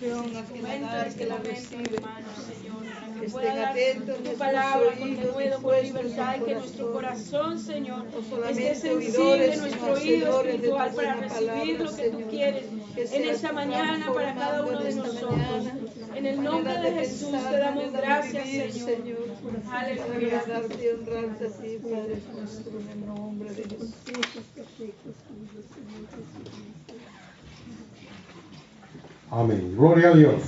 oración, al que la da, al que la recibe. Que Estén atentos tu nuestros palabra con oídos denuedo, con dispuestos libertad, en que nuestro corazón, Señor, no esté solamente sensible, oidores, sino nuestro oído hacedores de tu espiritual para buena recibir palabra, lo que tú Señor. quieres Que en seas esta tú mañana para cada transformando uno en de esta nosotros. mañana En el nombre manera de de Jesús pensar, te damos manera de gracias, vivir, Señor. para Aleluya. agradarte y honrarte a ti, Padre nuestro, en el nombre de Jesús. Amén. Gloria a Dios.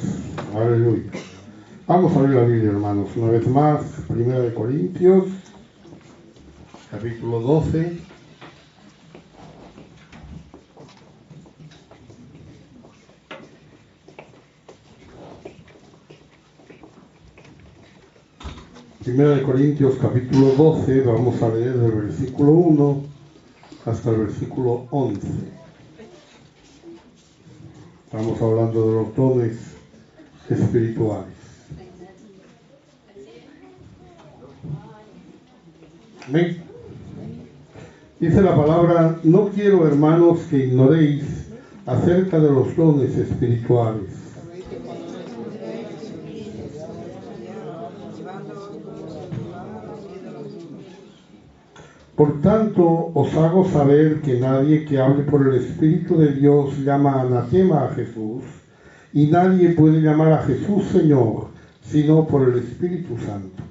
Aleluya. Vamos a abrir la Biblia, hermanos, una vez más. Primera de Corintios, capítulo 12. Primera de Corintios, capítulo 12. Vamos a leer del versículo 1 hasta el versículo 11. Estamos hablando de los dones espirituales. Amén. Dice la palabra: no quiero, hermanos, que ignoréis acerca de los dones espirituales. Por tanto, os hago saber que nadie que hable por el Espíritu de Dios llama anatema a Jesús, y nadie puede llamar a Jesús Señor, sino por el Espíritu Santo.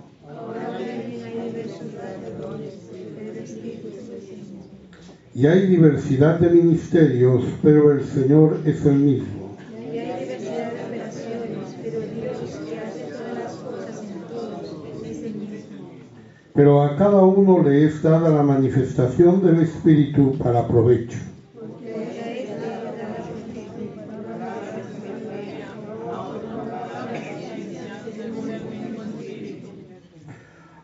Y hay diversidad de ministerios, pero el Señor es el mismo. Y hay diversidad de operaciones, pero Dios que hace todas las cosas en todos es el mismo. Pero a cada uno le es dada la manifestación del Espíritu para provecho.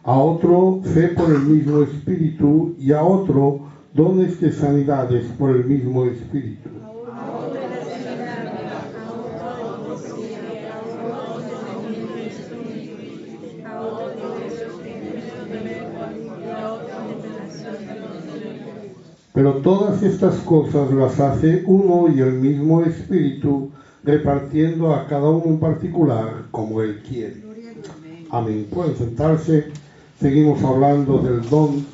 A otro fe por el mismo Espíritu, y a otro dones de sanidades por el mismo Espíritu. Pero todas estas cosas las hace uno y el mismo Espíritu, repartiendo a cada uno en particular como Él quiere. Amén. Pueden sentarse. Seguimos hablando del don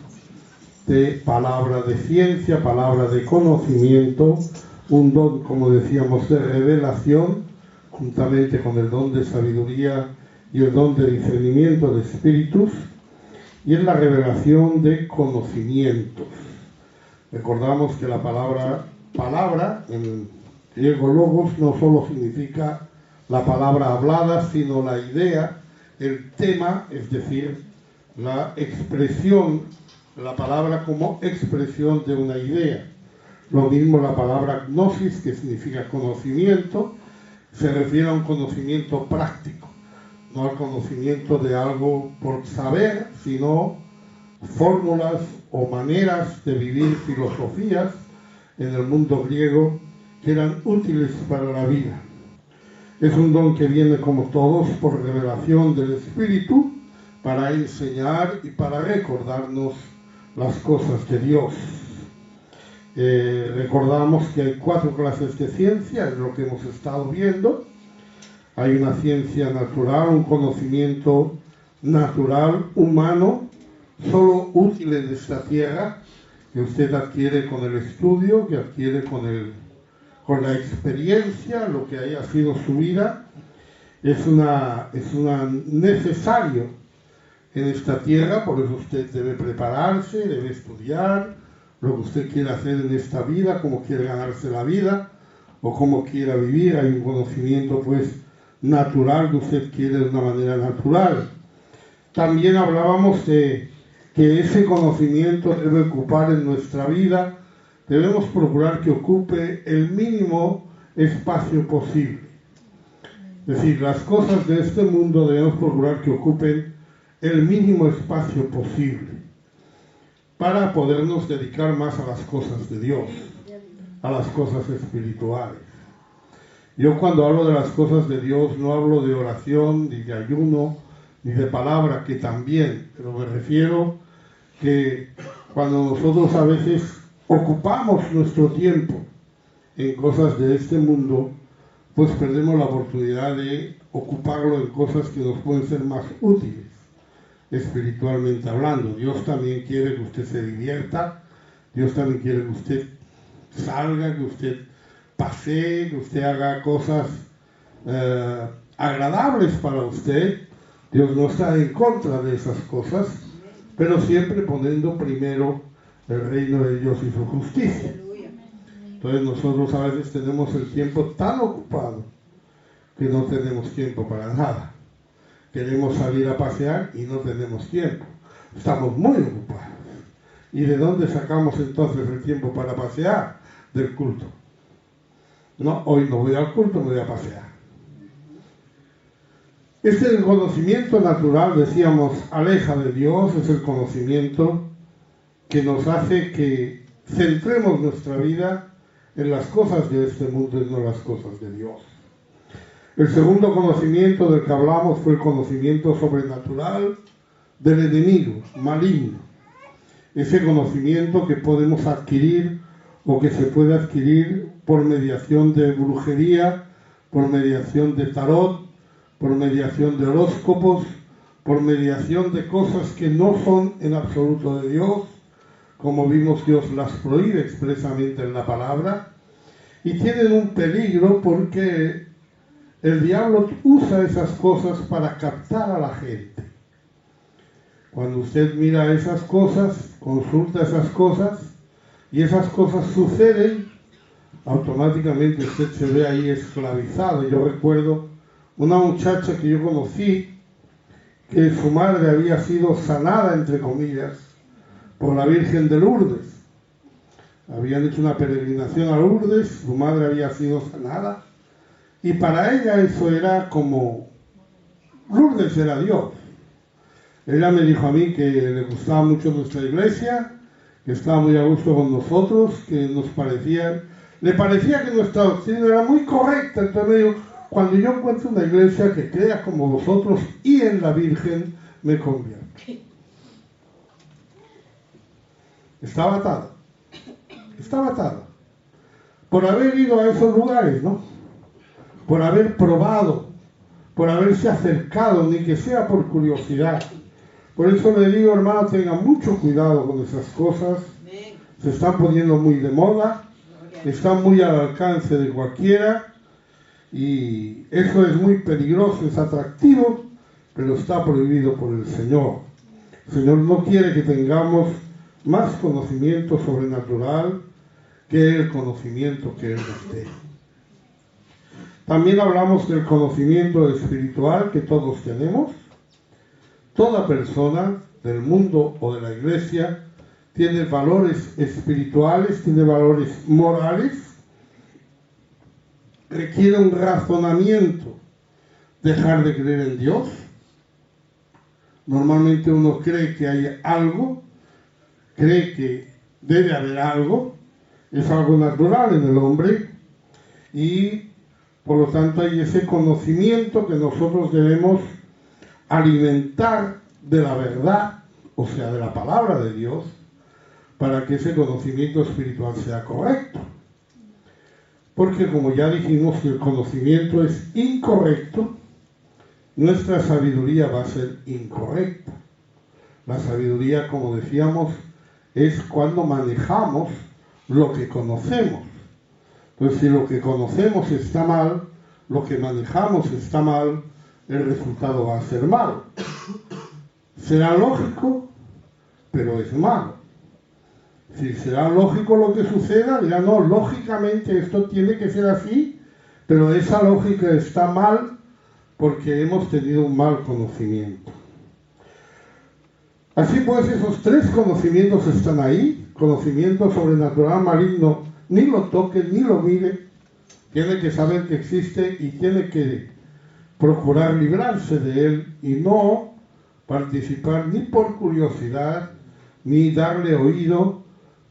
de palabra de ciencia, palabra de conocimiento, un don, como decíamos, de revelación, juntamente con el don de sabiduría y el don de discernimiento de espíritus, y es la revelación de conocimientos. Recordamos que la palabra, en griego logos, no solo significa la palabra hablada, sino la idea, el tema, es decir, la expresión, la palabra como expresión de una idea. Lo mismo la palabra gnosis, que significa conocimiento, se refiere a un conocimiento práctico, no al conocimiento de algo por saber, sino fórmulas o maneras de vivir, filosofías en el mundo griego que eran útiles para la vida. Es un don que viene, como todos, por revelación del Espíritu, para enseñar y para recordarnos las cosas de Dios. Recordamos que hay 4 clases de ciencia, es lo que hemos estado viendo. Hay una ciencia natural, un conocimiento natural, humano, solo útil en esta tierra, que usted adquiere con el estudio, que adquiere con la experiencia, lo que haya sido su vida. Es una necesario en esta tierra, por eso usted debe prepararse, debe estudiar lo que usted quiere hacer en esta vida, cómo quiere ganarse la vida o cómo quiera vivir. Hay un conocimiento pues natural que usted quiere de una manera natural. También hablábamos de que ese conocimiento debe ocupar en nuestra vida, debemos procurar que ocupe el mínimo espacio posible. Es decir, las cosas de este mundo debemos procurar que ocupen el mínimo espacio posible para podernos dedicar más a las cosas de Dios, a las cosas espirituales. Yo cuando hablo de las cosas de Dios no hablo de oración, ni de ayuno, ni de palabra, que también, pero me refiero que cuando nosotros a veces ocupamos nuestro tiempo en cosas de este mundo, pues perdemos la oportunidad de ocuparlo en cosas que nos pueden ser más útiles, espiritualmente hablando. Dios también quiere que usted se divierta, Dios también quiere que usted salga, que usted pasee, que usted haga cosas agradables para usted. Dios no está en contra de esas cosas, pero siempre poniendo primero el reino de Dios y su justicia. Entonces nosotros a veces tenemos el tiempo tan ocupado que no tenemos tiempo para nada. Queremos salir a pasear y no tenemos tiempo. Estamos muy ocupados. ¿Y de dónde sacamos entonces el tiempo para pasear? Del culto. No, hoy no voy al culto, me voy a pasear. Este es el conocimiento natural, decíamos, aleja de Dios, es el conocimiento que nos hace que centremos nuestra vida en las cosas de este mundo y no las cosas de Dios. El segundo conocimiento del que hablamos fue el conocimiento sobrenatural del enemigo, maligno. Ese conocimiento que podemos adquirir o que se puede adquirir por mediación de brujería, por mediación de tarot, por mediación de horóscopos, por mediación de cosas que no son en absoluto de Dios. Como vimos, Dios las prohíbe expresamente en la palabra y tienen un peligro porque el diablo usa esas cosas para captar a la gente. Cuando usted mira esas cosas, consulta esas cosas y esas cosas suceden, automáticamente usted se ve ahí esclavizado. Yo recuerdo una muchacha que yo conocí que su madre había sido sanada, entre comillas, por la Virgen de Lourdes. Habían hecho una peregrinación a Lourdes, su madre había sido sanada y para ella eso era como Lourdes era Dios. Ella me dijo a mí que le gustaba mucho nuestra iglesia, que estaba muy a gusto con nosotros, que le parecía que nuestra doctrina era muy correcta. Entonces me dijo, cuando yo encuentre una iglesia que crea como vosotros y en la Virgen, me convierto. Estaba atada, por haber ido a esos lugares, ¿no? Por haber probado, por haberse acercado, ni que sea por curiosidad. Por eso le digo, hermano, tengan mucho cuidado con esas cosas. Se están poniendo muy de moda, están muy al alcance de cualquiera y eso es muy peligroso, es atractivo, pero está prohibido por el Señor. El Señor no quiere que tengamos más conocimiento sobrenatural que el conocimiento que Él nos dé. También hablamos del conocimiento espiritual que todos tenemos. Toda persona del mundo o de la iglesia tiene valores espirituales, tiene valores morales, requiere un razonamiento dejar de creer en Dios. Normalmente uno cree que hay algo, cree que debe haber algo, es algo natural en el hombre y por lo tanto hay ese conocimiento que nosotros debemos alimentar de la verdad, o sea, de la palabra de Dios, para que ese conocimiento espiritual sea correcto. Porque como ya dijimos, si el conocimiento es incorrecto, nuestra sabiduría va a ser incorrecta. La sabiduría, como decíamos, es cuando manejamos lo que conocemos. Entonces, si lo que conocemos está mal, lo que manejamos está mal, el resultado va a ser malo. Será lógico, pero es malo. Si será lógico lo que suceda, dirá, no, lógicamente esto tiene que ser así, pero esa lógica está mal porque hemos tenido un mal conocimiento. Así pues, esos tres conocimientos están ahí. Conocimiento sobrenatural, maligno, ni lo toque, ni lo mire. Tiene que saber que existe y tiene que procurar librarse de él y no participar ni por curiosidad, ni darle oído,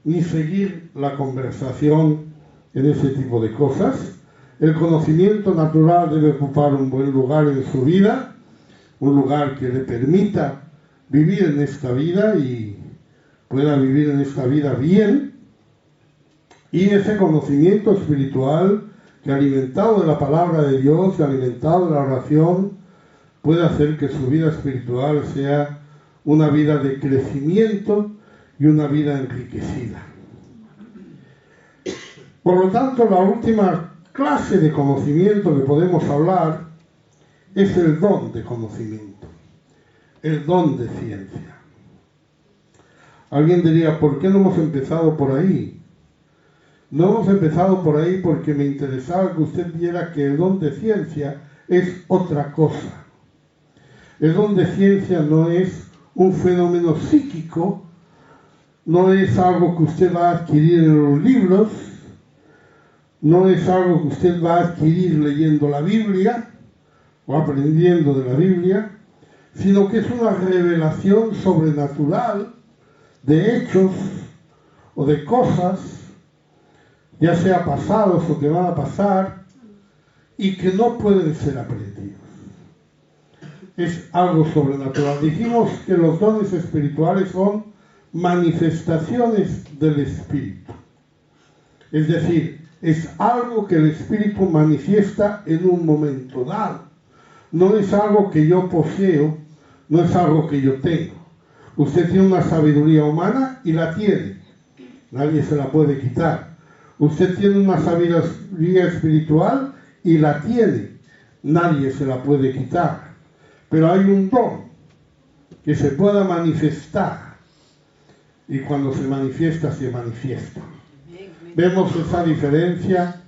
ni seguir la conversación en ese tipo de cosas. El conocimiento natural debe ocupar un buen lugar en su vida, un lugar que le permita vivir en esta vida y pueda vivir en esta vida bien. Y ese conocimiento espiritual que alimentado de la palabra de Dios, alimentado de la oración, puede hacer que su vida espiritual sea una vida de crecimiento y una vida enriquecida. Por lo tanto, la última clase de conocimiento que podemos hablar es el don de conocimiento, el don de ciencia. Alguien diría, ¿por qué no hemos empezado por ahí? No hemos empezado por ahí porque me interesaba que usted viera que el don de ciencia es otra cosa. El don de ciencia no es un fenómeno psíquico, no es algo que usted va a adquirir en los libros, no es algo que usted va a adquirir leyendo la Biblia o aprendiendo de la Biblia, sino que es una revelación sobrenatural de hechos o de cosas, ya sea pasados o que van a pasar, y que no pueden ser aprendidos. Es algo sobrenatural. Dijimos que los dones espirituales son manifestaciones del Espíritu. Es decir, es algo que el Espíritu manifiesta en un momento dado. No es algo que yo poseo, no es algo que yo tengo. Usted tiene una sabiduría humana y la tiene. Nadie se la puede quitar. Usted tiene una sabiduría espiritual y la tiene. Nadie se la puede quitar. Pero hay un don que se pueda manifestar. Y cuando se manifiesta, se manifiesta. Vemos esa diferencia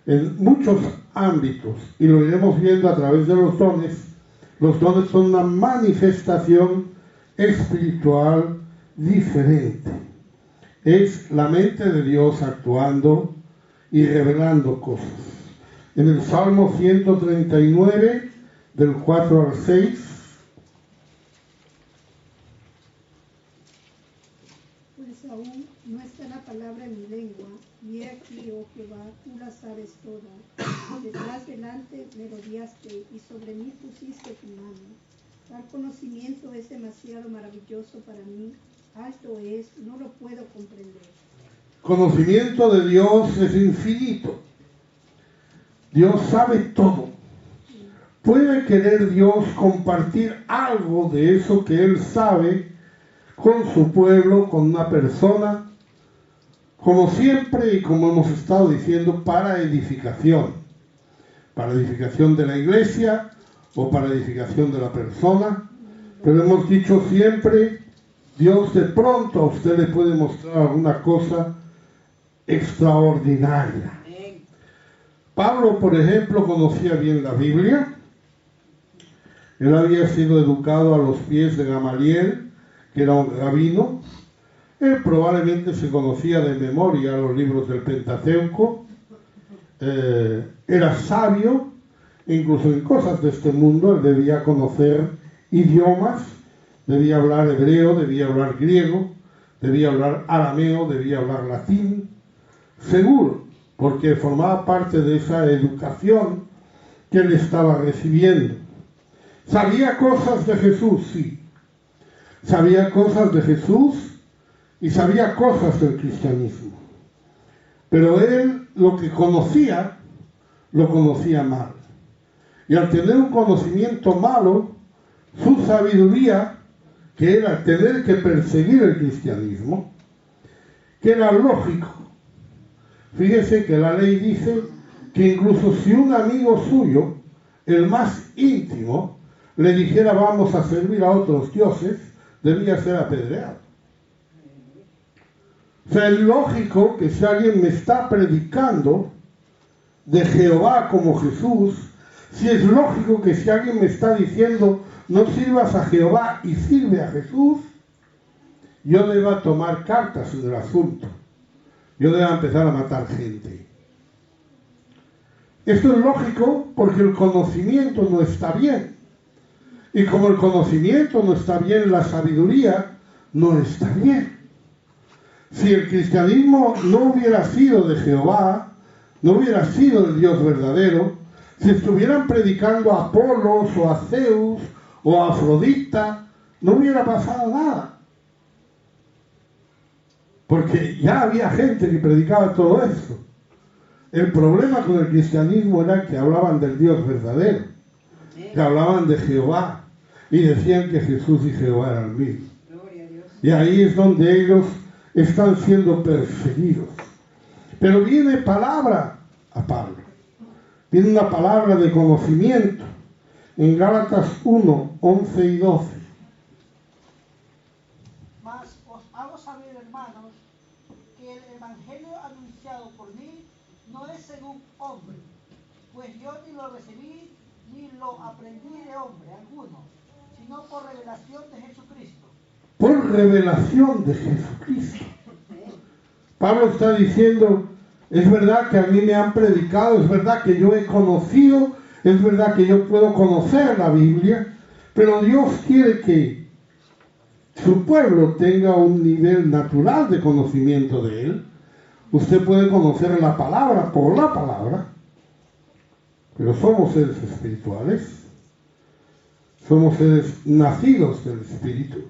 en muchos ámbitos y lo iremos viendo a través de los dones. Los dones son una manifestación espiritual diferente. Es la mente de Dios actuando y revelando cosas. En el Salmo 139, del 4 al 6, pues aún no está la palabra en mi lengua, y he aquí, oh Jehová, tú la sabes toda. Detrás delante me rodeaste, y sobre mí pusiste tu mano. Tal conocimiento es demasiado maravilloso para mí, alto es, no lo puedo comprender. Conocimiento de Dios es infinito. Dios sabe todo. ¿Puede querer Dios compartir algo de eso que Él sabe con su pueblo, con una persona? Como siempre y como hemos estado diciendo, para edificación de la iglesia o para edificación de la persona. Pero hemos dicho siempre, Dios de pronto a usted le puede mostrar alguna cosa extraordinaria. Pablo, por ejemplo, conocía bien la Biblia. Él había sido educado a los pies de Gamaliel, que era un rabino. Él probablemente se conocía de memoria los libros del Pentateuco. Era sabio, incluso en cosas de este mundo. Él debía conocer idiomas, debía hablar hebreo, debía hablar griego, debía hablar arameo, debía hablar latín. Seguro, porque formaba parte de esa educación que él estaba recibiendo. ¿Sabía cosas de Jesús? Sí. Sabía cosas de Jesús y sabía cosas del cristianismo. Pero él lo que conocía, lo conocía mal. Y al tener un conocimiento malo, su sabiduría, que era tener que perseguir el cristianismo, que era lógico. Fíjese que la ley dice que incluso si un amigo suyo, el más íntimo, le dijera vamos a servir a otros dioses, debía ser apedreado. O sea, es lógico que si alguien me está predicando de Jehová como Jesús, si es lógico que si alguien me está diciendo no sirvas a Jehová y sirve a Jesús, yo deba tomar cartas en el asunto. Yo debo empezar a matar gente. Esto es lógico porque el conocimiento no está bien. Y como el conocimiento no está bien, la sabiduría no está bien. Si el cristianismo no hubiera sido de Jehová, no hubiera sido el Dios verdadero, si estuvieran predicando a Apolos o a Zeus o a Afrodita, no hubiera pasado nada. Porque ya había gente que predicaba todo eso. El problema con el cristianismo era que hablaban del Dios verdadero, que hablaban de Jehová y decían que Jesús y Jehová eran el mismo. Y ahí es donde ellos están siendo perseguidos. Pero viene palabra a Pablo, viene una palabra de conocimiento en Gálatas 1, 11 y 12. Mas os hago saber, hermanos, que el evangelio anunciado por mí no es según hombre, pues yo ni lo recibí ni lo aprendí de hombre alguno, sino por revelación de Jesucristo. Por revelación de Jesucristo. Pablo está diciendo, es verdad que a mí me han predicado, es verdad que yo he conocido, es verdad que yo puedo conocer la Biblia, pero Dios quiere que su pueblo tenga un nivel natural de conocimiento de Él. Usted puede conocer la palabra por la palabra, pero somos seres espirituales, somos seres nacidos del Espíritu.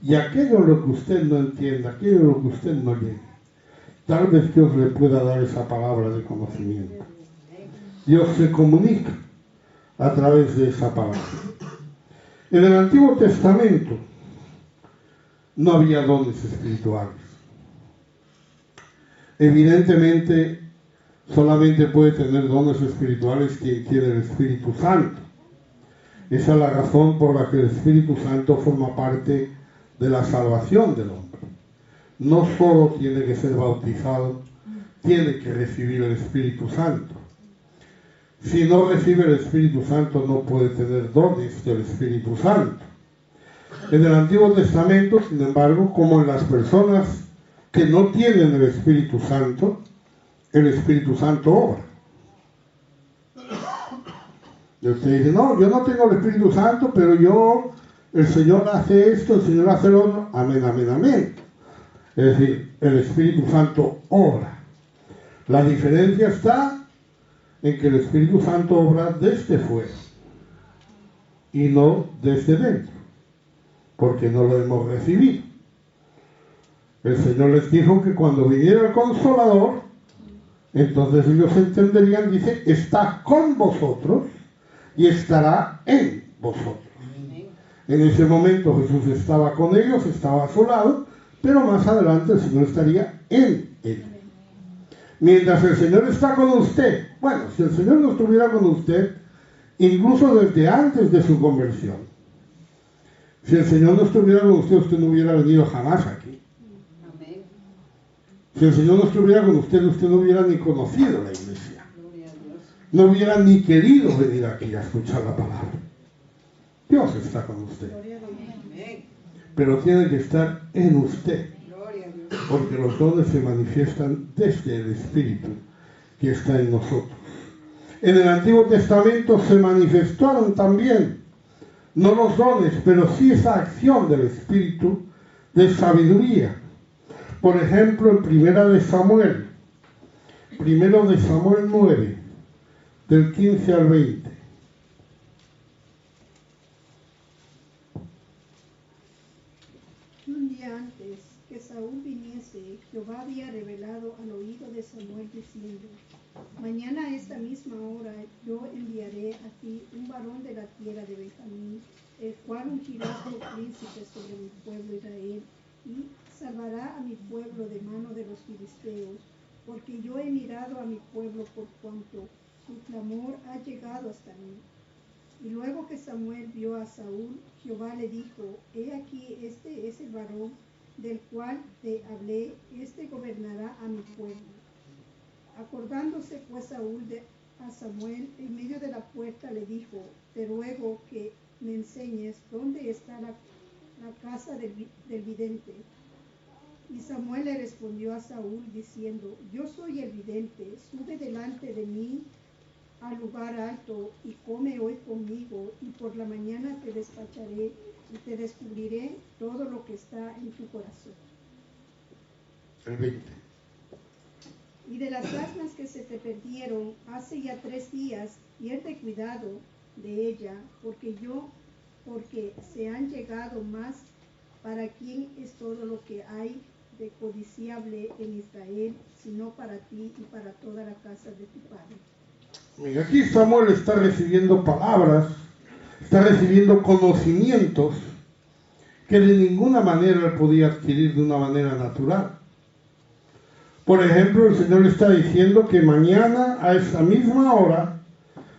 Y aquello en lo que usted no entienda, aquello en lo que usted no llegue, tal vez Dios le pueda dar esa palabra de conocimiento. Dios se comunica a través de esa palabra. En el Antiguo Testamento no había dones espirituales. Evidentemente, solamente puede tener dones espirituales quien tiene el Espíritu Santo. Esa es la razón por la que el Espíritu Santo forma parte de la salvación del hombre. No solo tiene que ser bautizado, tiene que recibir el Espíritu Santo. Si no recibe el Espíritu Santo, no puede tener dones del Espíritu Santo. En el Antiguo Testamento, sin embargo, como en las personas que no tienen el Espíritu Santo obra. Y usted dice, no, yo no tengo el Espíritu Santo, pero el Señor hace esto, el Señor hace lo otro. Amén, amén, amén. Es decir, el Espíritu Santo obra. La diferencia está en que el Espíritu Santo obra desde fuera y no desde dentro, porque no lo hemos recibido. El Señor les dijo que cuando viniera el Consolador, entonces ellos entenderían, dice, está con vosotros y estará en vosotros. En ese momento Jesús estaba con ellos, estaba a su lado, pero más adelante el Señor estaría en él. Mientras el Señor está con usted, bueno, si el Señor no estuviera con usted, incluso desde antes de su conversión, si el Señor no estuviera con usted, usted no hubiera venido jamás aquí. Si el Señor no estuviera con usted, usted no hubiera ni conocido la iglesia. No hubiera ni querido venir aquí a escuchar la palabra. Dios está con usted. Pero tiene que estar en usted. Porque los dones se manifiestan desde el Espíritu que está en nosotros. En el Antiguo Testamento se manifestaron también, no los dones, pero sí esa acción del Espíritu de sabiduría. Por ejemplo, en Primero de Samuel 9, del 15 al 20. Un día antes que Saúl viniese, Jehová había revelado al oído de Samuel diciendo, mañana a esta misma hora yo enviaré a ti un varón de la tierra de Benjamín, el cual ungirá por príncipe sobre mi pueblo Israel, y salvará a mi pueblo de mano de los filisteos, porque yo he mirado a mi pueblo por cuanto su clamor ha llegado hasta mí. Y luego que Samuel vio a Saúl, Jehová le dijo, he aquí, este es el varón del cual te hablé, este gobernará a mi pueblo. Acordándose pues Saúl a Samuel, en medio de la puerta le dijo, te ruego que me enseñes dónde está la casa del vidente. Y Samuel le respondió a Saúl diciendo, yo soy el vidente, sube delante de mí al lugar alto y come hoy conmigo, y por la mañana te despacharé y te descubriré todo lo que está en tu corazón. El 20. Y de las asnas que se te perdieron hace ya 3 días, pierde cuidado de ella, porque se han llegado más. ¿Para quién es todo lo que hay codiciable en Israel, sino para ti y para toda la casa de tu padre. Mira, aquí Samuel está recibiendo palabras, está recibiendo conocimientos que de ninguna manera él podía adquirir de una manera natural. Por ejemplo, el Señor le está diciendo que mañana a esa misma hora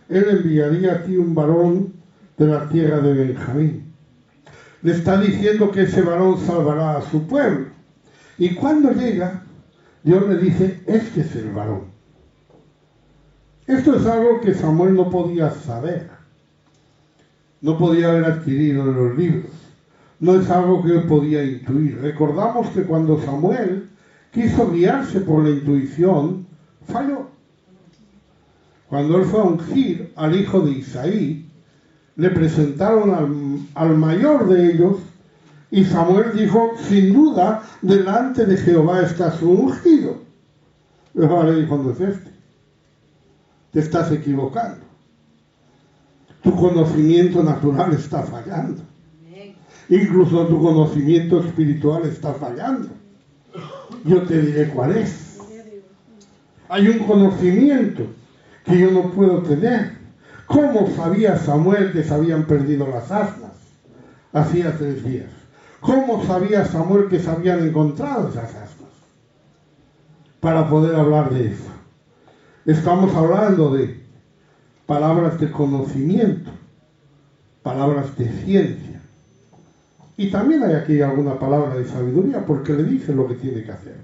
Él enviaría a ti un varón de la tierra de Benjamín. Le está diciendo que ese varón salvará a su pueblo. Y cuando llega, Dios le dice, este es el varón. Esto es algo que Samuel no podía saber. No podía haber adquirido en los libros. No es algo que él podía intuir. Recordamos que cuando Samuel quiso guiarse por la intuición, falló. Cuando él fue a ungir al hijo de Isaí, le presentaron al mayor de ellos y Samuel dijo, sin duda, delante de Jehová está su ungido. Jehová le dijo, no es este. Te estás equivocando. Tu conocimiento natural está fallando. Incluso tu conocimiento espiritual está fallando. Yo te diré cuál es. Hay un conocimiento que yo no puedo tener. ¿Cómo sabía Samuel que se habían perdido las asnas? Hacía 3 días. ¿Cómo sabía Samuel que se habían encontrado esas asnas? Para poder hablar de eso. Estamos hablando de palabras de conocimiento, palabras de ciencia. Y también hay aquí alguna palabra de sabiduría, porque le dice lo que tiene que hacer.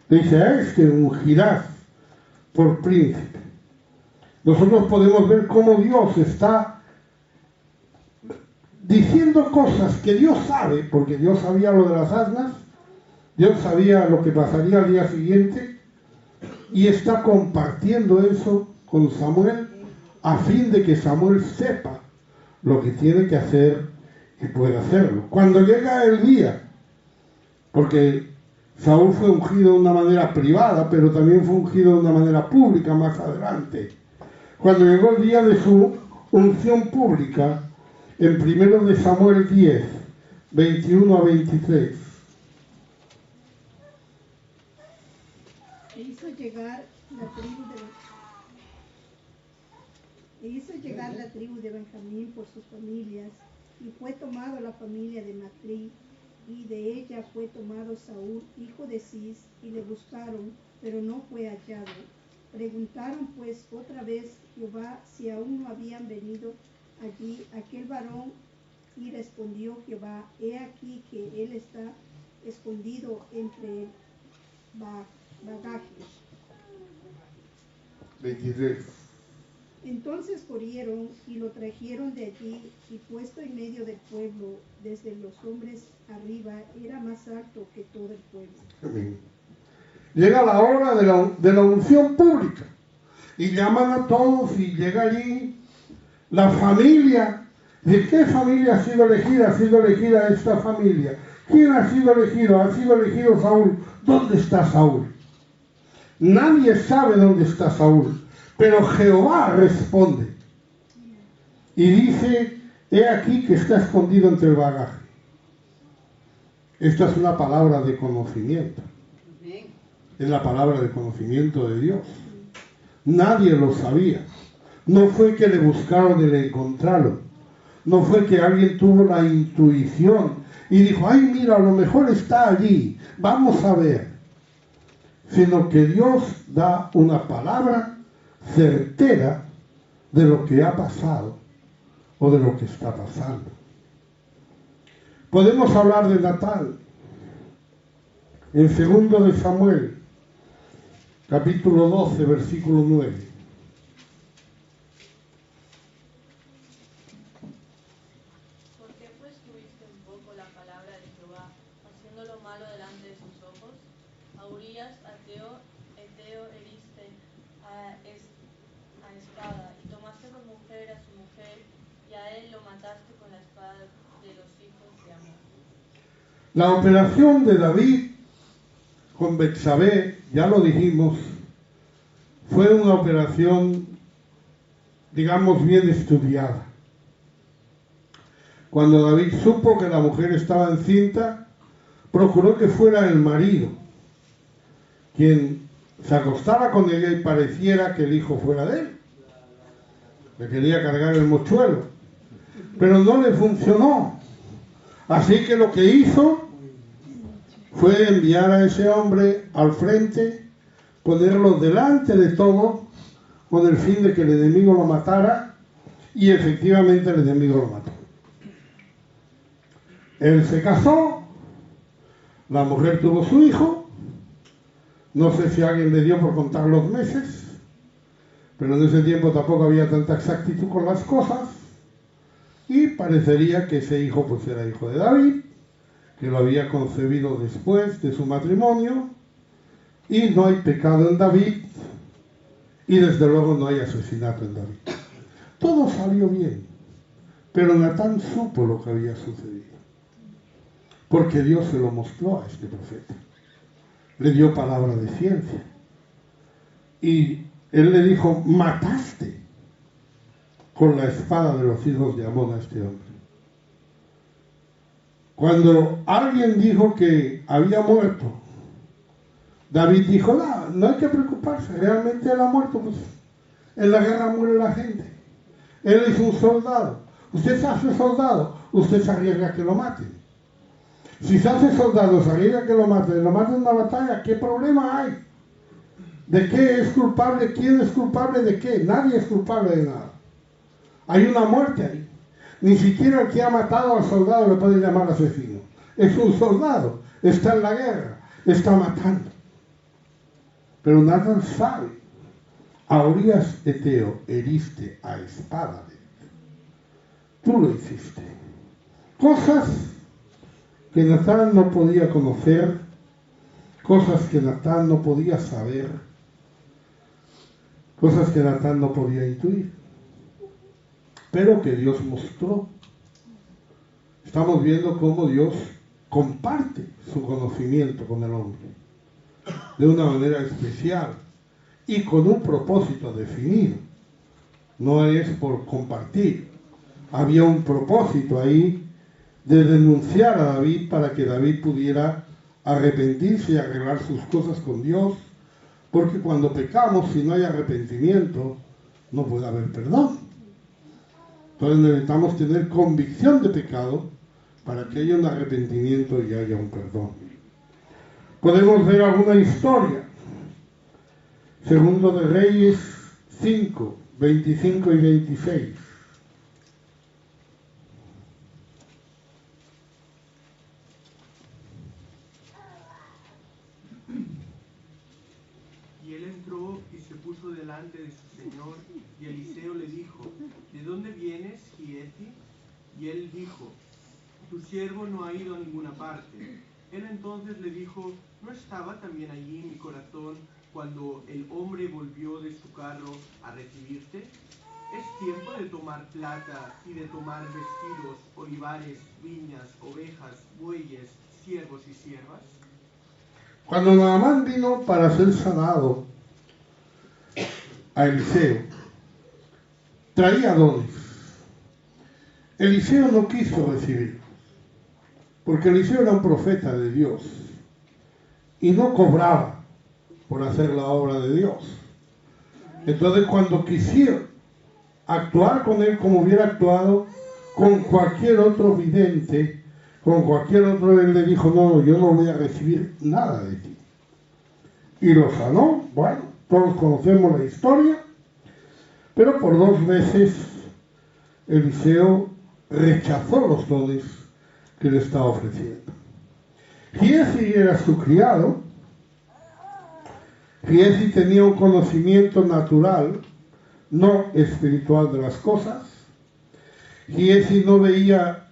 Le dice, a este ungirás por príncipe. Nosotros podemos ver cómo Dios está diciendo cosas que Dios sabe, porque Dios sabía lo de las asnas, Dios sabía lo que pasaría al día siguiente, y está compartiendo eso con Samuel, a fin de que Samuel sepa lo que tiene que hacer y puede hacerlo. Cuando llega el día, porque Saúl fue ungido de una manera privada, pero también fue ungido de una manera pública más adelante. Cuando llegó el día de su unción pública, en 1 de Samuel 10, 21 a 23. E hizo llegar la tribu de Benjamín por sus familias, y fue tomado la familia de Matri, y de ella fue tomado Saúl, hijo de Cis, y le buscaron, pero no fue hallado. Preguntaron pues otra vez Jehová si aún no habían venido allí aquel varón, y respondió Jehová, he aquí que él está escondido entre bagajes. 23. Entonces corrieron y lo trajeron de allí, y puesto en medio del pueblo, desde los hombres arriba, era más alto que todo el pueblo. Amén. Llega la hora de la unción pública, y llaman a todos, y llega allí la familia. ¿De qué familia ha sido elegida? Ha sido elegida esta familia. ¿Quién ha sido elegido? Ha sido elegido Saúl. ¿Dónde está Saúl? Nadie sabe dónde está Saúl. Pero Jehová responde y dice, he aquí que está escondido entre el bagaje. Esta es una palabra de conocimiento. Es la palabra de conocimiento de Dios. Nadie lo sabía. No fue que le buscaron y le encontraron. No fue que alguien tuvo la intuición y dijo, ay, mira, a lo mejor está allí, vamos a ver. Sino que Dios da una palabra certera de lo que ha pasado o de lo que está pasando. Podemos hablar de Natal en 2 de Samuel, capítulo 12, versículo 9. ¿Por qué pues tuviste un poco la palabra de Jehová, haciendo lo malo delante de sus ojos? A Urías, Eteo heriste a espada, y tomaste por mujer a su mujer, y a él lo mataste con la espada de los hijos de Amón. La operación de David con Betsabé, ya lo dijimos, fue una operación, digamos, bien estudiada. Cuando David supo que la mujer estaba encinta, procuró que fuera el marido quien se acostara con ella y pareciera que el hijo fuera de él. Le quería cargar el mochuelo, pero no le funcionó. Así que lo que hizo fue enviar a ese hombre al frente, ponerlo delante de todo, con el fin de que el enemigo lo matara, y efectivamente el enemigo lo mató. Él se casó, la mujer tuvo su hijo, no sé si alguien le dio por contar los meses, pero en ese tiempo tampoco había tanta exactitud con las cosas, y parecería que ese hijo pues era hijo de David, que lo había concebido después de su matrimonio, y no hay pecado en David, y desde luego no hay asesinato en David. Todo salió bien, pero Natán supo lo que había sucedido, porque Dios se lo mostró a este profeta. Le dio palabra de ciencia. Y él le dijo, mataste con la espada de los hijos de Amón a este hombre. Cuando alguien dijo que había muerto, David dijo, no hay que preocuparse, realmente él ha muerto, pues en la guerra muere la gente. Él es un soldado. Usted se hace soldado, usted se arriesga a que lo maten. Si se hace soldado, se arriesga a que lo maten en una batalla, ¿qué problema hay? ¿De qué es culpable? ¿Quién es culpable de qué? Nadie es culpable de nada. Hay una muerte ahí. Ni siquiera el que ha matado al soldado le puede llamar asesino. Es un soldado, está en la guerra, está matando. Pero Natán sabe, a Urías Eteo heriste a espada de él. Tú lo hiciste. Cosas que Natán no podía conocer, cosas que Natán no podía saber, cosas que Natán no podía intuir, pero que Dios mostró. Estamos viendo cómo Dios comparte su conocimiento con el hombre de una manera especial y con un propósito definido. No es por compartir. Había un propósito ahí de denunciar a David para que David pudiera arrepentirse y arreglar sus cosas con Dios, porque cuando pecamos, si no hay arrepentimiento, no puede haber perdón. Entonces necesitamos tener convicción de pecado para que haya un arrepentimiento y haya un perdón. Podemos ver alguna historia. Segundo de Reyes 5, 25 y 26. Y él entró y se puso delante de su señor, y Eliseo le dijo, ¿de dónde vienes, Giezi? Y él dijo, tu siervo no ha ido a ninguna parte. Él entonces le dijo, ¿no estaba también allí mi corazón cuando el hombre volvió de su carro a recibirte? Es tiempo de tomar plata y de tomar vestidos, olivares, viñas, ovejas, bueyes, siervos y siervas. Cuando Naamán vino para ser sanado a Eliseo, traía dones. Eliseo no quiso recibirlos, porque Eliseo era un profeta de Dios y no cobraba por hacer la obra de Dios. Entonces, cuando quisiera actuar con él como hubiera actuado con cualquier otro vidente, con cualquier otro, él le dijo, no, yo no voy a recibir nada de ti. Y lo sanó. Bueno, todos conocemos la historia, pero por 2 veces Eliseo rechazó los dones que le estaba ofreciendo. Giezi era su criado. Giezi tenía un conocimiento natural, no espiritual de las cosas. Giezi no veía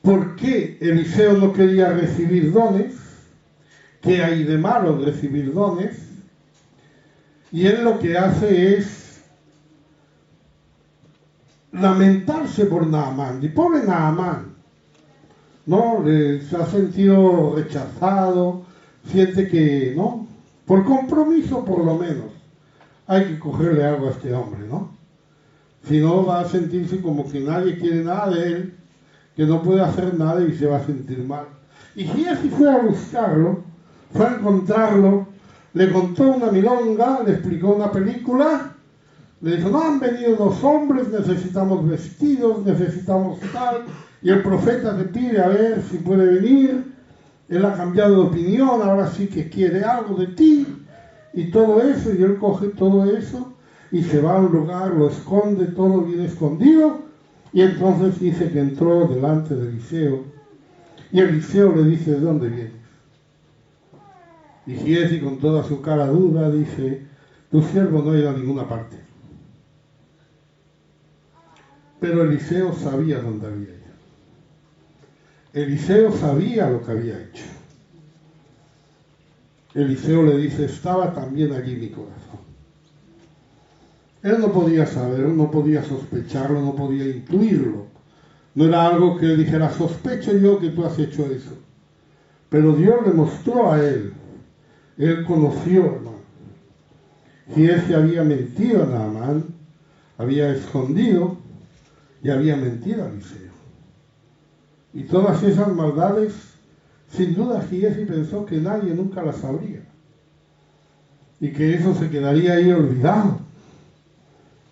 por qué Eliseo no quería recibir dones, qué hay de malo en recibir dones, y él lo que hace es lamentarse por Naamán. Y pobre Naamán, ¿no? Se ha sentido rechazado, siente que, ¿no? Por compromiso, por lo menos, hay que cogerle algo a este hombre, ¿no? Si no, va a sentirse como que nadie quiere nada de él, que no puede hacer nada y se va a sentir mal. Y Giesi fue a buscarlo, fue a encontrarlo, le contó una milonga, le explicó una película, le dijo, no, han venido dos hombres, necesitamos vestidos, necesitamos tal, y el profeta te pide a ver si puede venir, él ha cambiado de opinión, ahora sí que quiere algo de ti, y todo eso, y él coge todo eso, y se va a un lugar, lo esconde, todo bien escondido, y entonces dice que entró delante de Eliseo, y Eliseo le dice, ¿de dónde vienes? Y Giesi con toda su cara dura dice, tu siervo no ha ido a ninguna parte. Pero Eliseo sabía dónde había ido. Eliseo sabía lo que había hecho. Eliseo le dice, estaba también allí mi corazón. Él no podía saberlo, no podía sospecharlo, no podía intuirlo. No era algo que él dijera, sospecho yo que tú has hecho eso. Pero Dios le mostró a él. Él conoció, hermano. Giesi había mentido a Naamán, había escondido y había mentido a Eliseo. Y todas esas maldades, sin duda Giesi pensó que nadie nunca las sabría. Y que eso se quedaría ahí olvidado.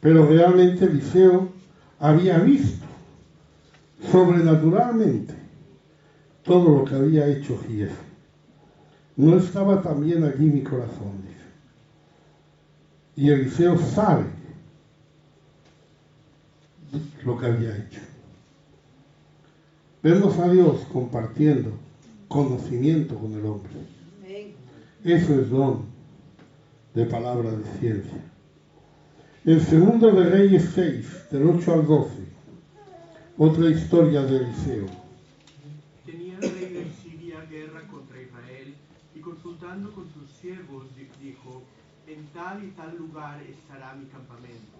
Pero realmente Eliseo había visto sobrenaturalmente todo lo que había hecho Giesi. No estaba también allí mi corazón, dice. Y Eliseo sabe lo que había hecho. Vemos a Dios compartiendo conocimiento con el hombre. Eso es don de palabra de ciencia. En Segundo de Reyes 6, del 8 al 12, otra historia de Eliseo. Tenía el rey de Siria guerra contra Israel, y consultando con sus siervos dijo, en tal y tal lugar estará mi campamento.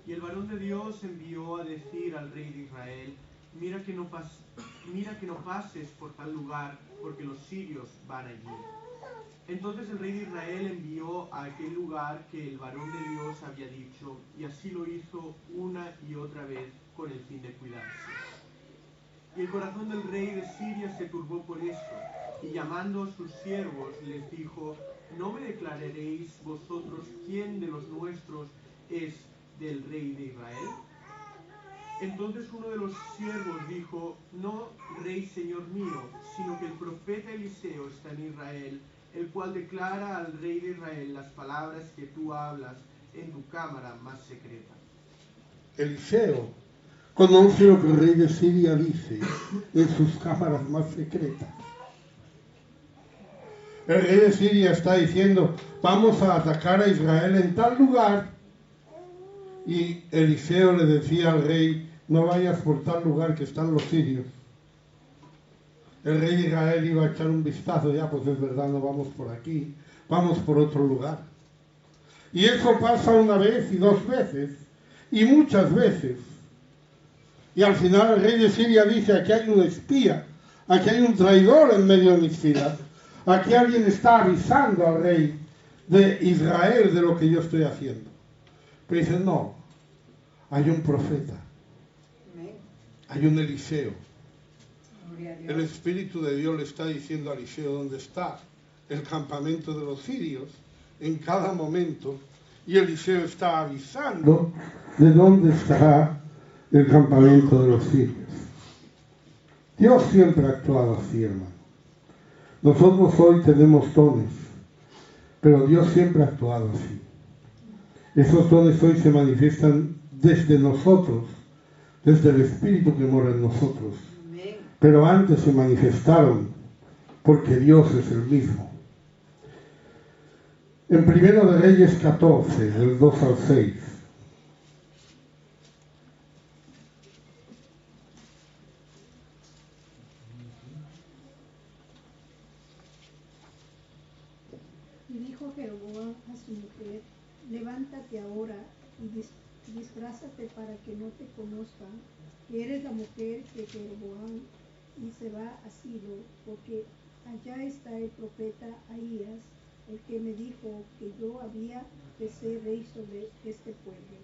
Y el varón de Dios envió a decir al rey de Israel, mira que no pases por tal lugar, porque los sirios van allí. Entonces el rey de Israel envió a aquel lugar que el varón de Dios había dicho, y así lo hizo una y otra vez con el fin de cuidarse. Y el corazón del rey de Siria se turbó por esto, y llamando a sus siervos les dijo, ¿no me declararéis vosotros quién de los nuestros es del rey de Israel? Entonces uno de los siervos dijo, no, rey señor mío, sino que el profeta Eliseo está en Israel, el cual declara al rey de Israel las palabras que tú hablas en tu cámara más secreta. Eliseo conoce lo que el rey de Siria dice en sus cámaras más secretas. El rey de Siria está diciendo, vamos a atacar a Israel en tal lugar. Y Eliseo le decía al rey, no vayas por tal lugar que están los sirios. El rey de Israel iba a echar un vistazo, ya pues es verdad, no vamos por aquí, vamos por otro lugar. Y eso pasa una vez y dos veces, y muchas veces. Y al final el rey de Siria dice, aquí hay un espía, aquí hay un traidor en medio de mis filas, aquí alguien está avisando al rey de Israel de lo que yo estoy haciendo. Pero dice, no, hay un profeta, hay un Eliseo. El Espíritu de Dios le está diciendo a Eliseo dónde está el campamento de los sirios en cada momento, y Eliseo está avisando de dónde estará el campamento de los sirios. Dios siempre ha actuado así, hermano. Nosotros hoy tenemos dones, pero Dios siempre ha actuado así. Esos dones hoy se manifiestan desde nosotros, desde el Espíritu que mora en nosotros. Pero antes se manifestaron porque Dios es el mismo. En Primero de Reyes 14, del 2 al 6. Y dijo Jeroboam a su mujer, levántate ahora y disfrázate para que no te conozcan, que eres la mujer de Jeroboam, y se va a Silo, porque allá está el profeta Ahías, el que me dijo que yo había de ser rey sobre este pueblo.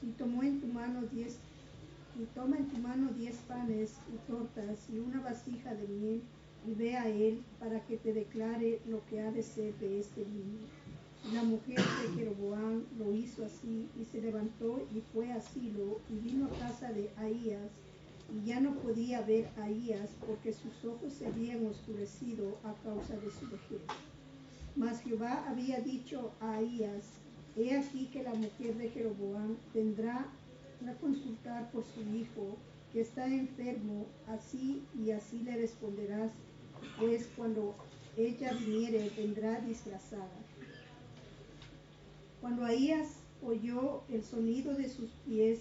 Y toma en tu mano 10 panes y tortas y una vasija de miel, y ve a él para que te declare lo que ha de ser de este niño. Y la mujer de Jeroboam lo hizo así, y se levantó y fue a Silo, y vino a casa de Ahías, y ya no podía ver a Ahías, porque sus ojos se habían oscurecido a causa de su vejez. Mas Jehová había dicho a Ahías: he aquí que la mujer de Jeroboam vendrá a consultar por su hijo, que está enfermo, así y así le responderás, pues cuando ella viniere, vendrá disfrazada. Cuando Ahías oyó el sonido de sus pies,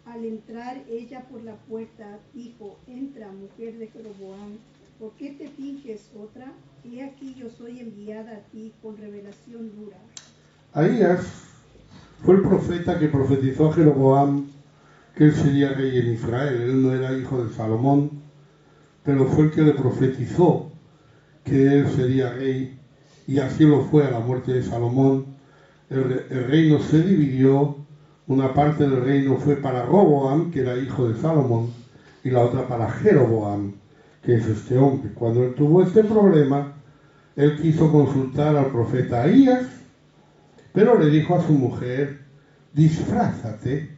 al entrar ella por la puerta, dijo: entra, mujer de Jeroboam, ¿por qué te finges otra? He aquí yo soy enviada a ti con revelación dura. Ahías fue el profeta que profetizó a Jeroboam que él sería rey en Israel. Él no era hijo de Salomón, pero fue el que le profetizó que él sería rey, y así lo fue a la muerte de Salomón. El reino se dividió, una parte del reino fue para Roboam, que era hijo de Salomón, y la otra para Jeroboam, que es este hombre. Cuando él tuvo este problema, él quiso consultar al profeta Ahías, pero le dijo a su mujer: disfrázate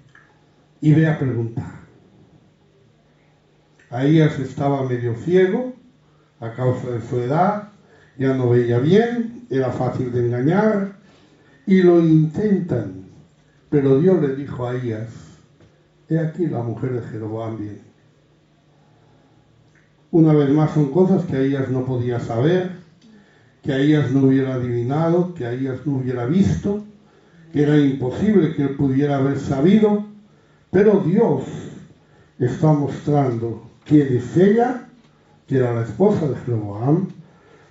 y ve a preguntar. Ahías estaba medio ciego a causa de su edad, ya no veía bien, era fácil de engañar, y lo intentan. Pero Dios le dijo a Ahías: he aquí la mujer de Jeroboam viene. Una vez más, son cosas que Ahías no podía saber, que Ahías no hubiera adivinado, que Ahías no hubiera visto, que era imposible que él pudiera haber sabido, pero Dios está mostrando quién es ella, que era la esposa de Jeroboam.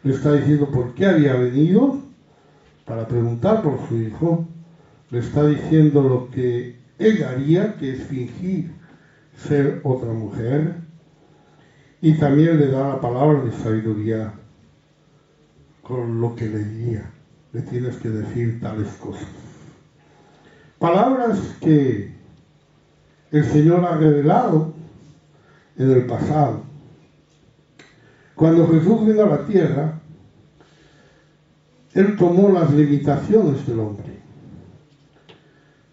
Le está diciendo por qué había venido, para preguntar por su hijo. Le está diciendo lo que ella haría, que es fingir ser otra mujer, y también le da la palabra de sabiduría con lo que le diría: le tienes que decir tales cosas. Palabras que el Señor ha revelado en el pasado. Cuando Jesús vino a la tierra, Él tomó las limitaciones del hombre.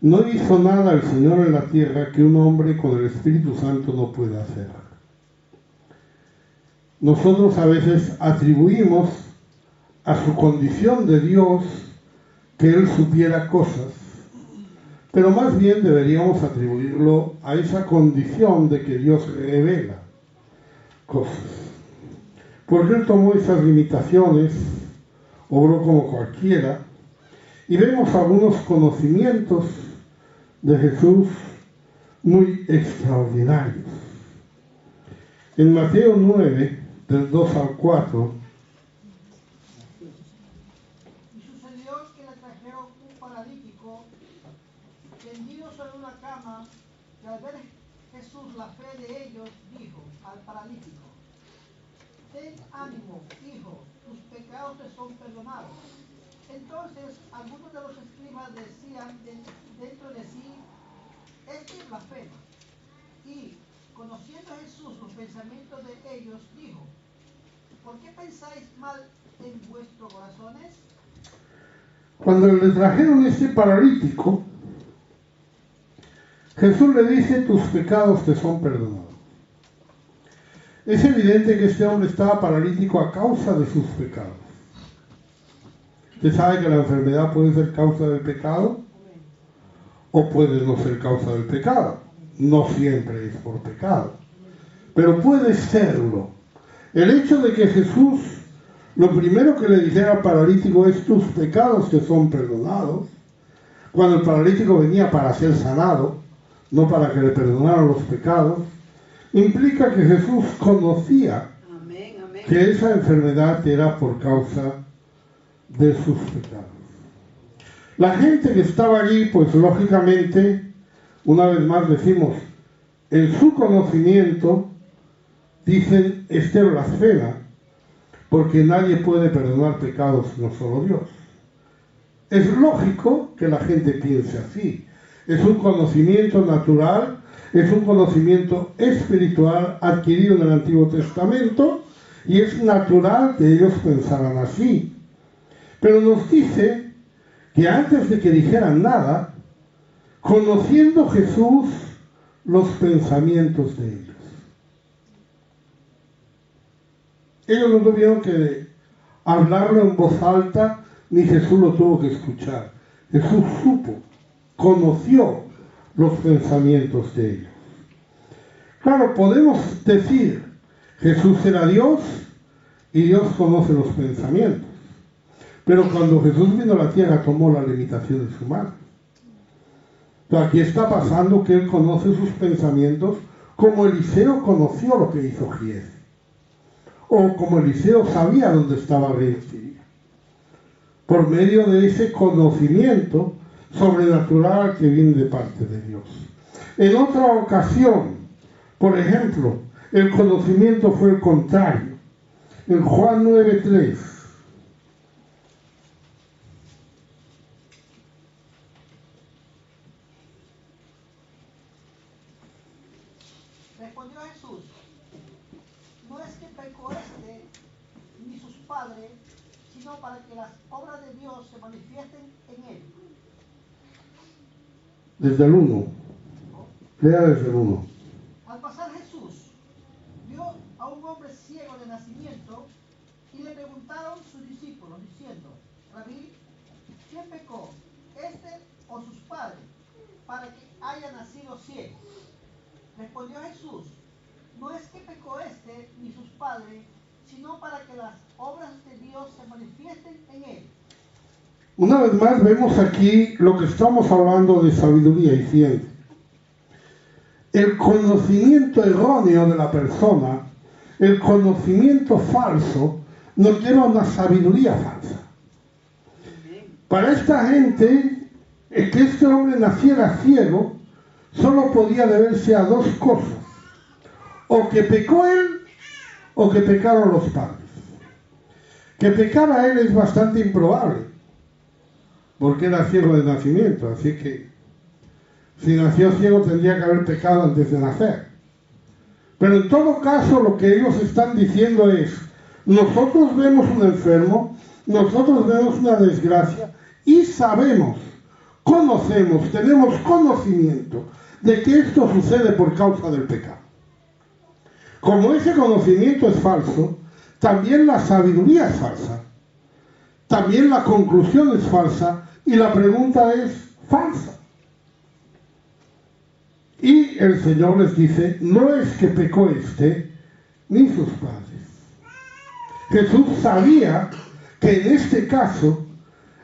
No hizo nada el Señor en la tierra que un hombre con el Espíritu Santo no pueda hacer. Nosotros a veces atribuimos a su condición de Dios que Él supiera cosas, pero más bien deberíamos atribuirlo a esa condición de que Dios revela cosas. Porque Él tomó esas limitaciones, obró como cualquiera, y vemos algunos conocimientos de Jesús muy extraordinarios. En Mateo 9, del 2 al 4, y sucedió que le trajeron un paralítico tendido sobre una cama, y al ver Jesús la fe de ellos, dijo al paralítico: ten ánimo, hijo, tus pecados te son perdonados. Entonces algunos de los escribas decían dentro de sí: este blasfema. Y conociendo Jesús los pensamientos de ellos, dijo: ¿por qué pensáis mal en vuestros corazones? cuando le trajeron este paralítico, Jesús le dice: tus pecados te son perdonados. Es evidente que este hombre estaba paralítico a causa de sus pecados. ¿Usted sabe que la enfermedad puede ser causa del pecado? O puede no ser causa del pecado. No siempre es por pecado, pero puede serlo. El hecho de que Jesús lo primero que le dijera al paralítico es: tus pecados te son perdonados, cuando el paralítico venía para ser sanado, no para que le perdonaran los pecados, implica que Jesús conocía que esa enfermedad era por causa de sus pecados. La gente que estaba allí, pues lógicamente, una vez más decimos, en su conocimiento, dicen: este blasfema, porque nadie puede perdonar pecados sino solo Dios. Es lógico que la gente piense así. Es un conocimiento natural, es un conocimiento espiritual adquirido en el Antiguo Testamento, y es natural que ellos pensaran así. Pero nos dice que antes de que dijeran nada, conociendo Jesús los pensamientos de ellos. Ellos no tuvieron que hablarlo en voz alta, ni Jesús lo tuvo que escuchar. Jesús supo, conoció los pensamientos de ellos. Claro, podemos decir, Jesús era Dios y Dios conoce los pensamientos. Pero cuando Jesús vino a la tierra tomó las limitaciones humanas. Entonces aquí está pasando que Él conoce sus pensamientos como Eliseo conoció lo que hizo Giesi. O como Eliseo sabía dónde estaba el rey Siria. Por medio de ese conocimiento sobrenatural que viene de parte de Dios. En otra ocasión, por ejemplo, el conocimiento fue el contrario. En Juan 9:3. Respondió Jesús, no es que pecó este ni sus padres, sino para que las obras de Dios se manifiesten en él. Desde el 1. Lea desde el 1. Al pasar Jesús vio a un hombre ciego de nacimiento y le preguntaron sus discípulos diciendo, Rabí, ¿quién pecó, este o sus padres, para que haya nacido ciego? Respondió Jesús, no es que pecó este ni sus padres, sino para que las obras de Dios se manifiesten en él. Una vez más vemos aquí lo que estamos hablando de sabiduría y ciencia. El conocimiento erróneo de la persona, el conocimiento falso, nos lleva a una sabiduría falsa. Para esta gente, el que este hombre naciera ciego, solo podía deberse a dos cosas. O que pecó él, o que pecaron los padres. Que pecara él es bastante improbable, porque era ciego de nacimiento, así que si nació ciego tendría que haber pecado antes de nacer. Pero en todo caso lo que ellos están diciendo es, nosotros vemos un enfermo, nosotros vemos una desgracia y sabemos, conocemos, tenemos conocimiento de que esto sucede por causa del pecado. Como ese conocimiento es falso, también la sabiduría es falsa, también la conclusión es falsa y la pregunta es falsa. Y el Señor les dice, no es que pecó este ni sus padres. Jesús sabía que en este caso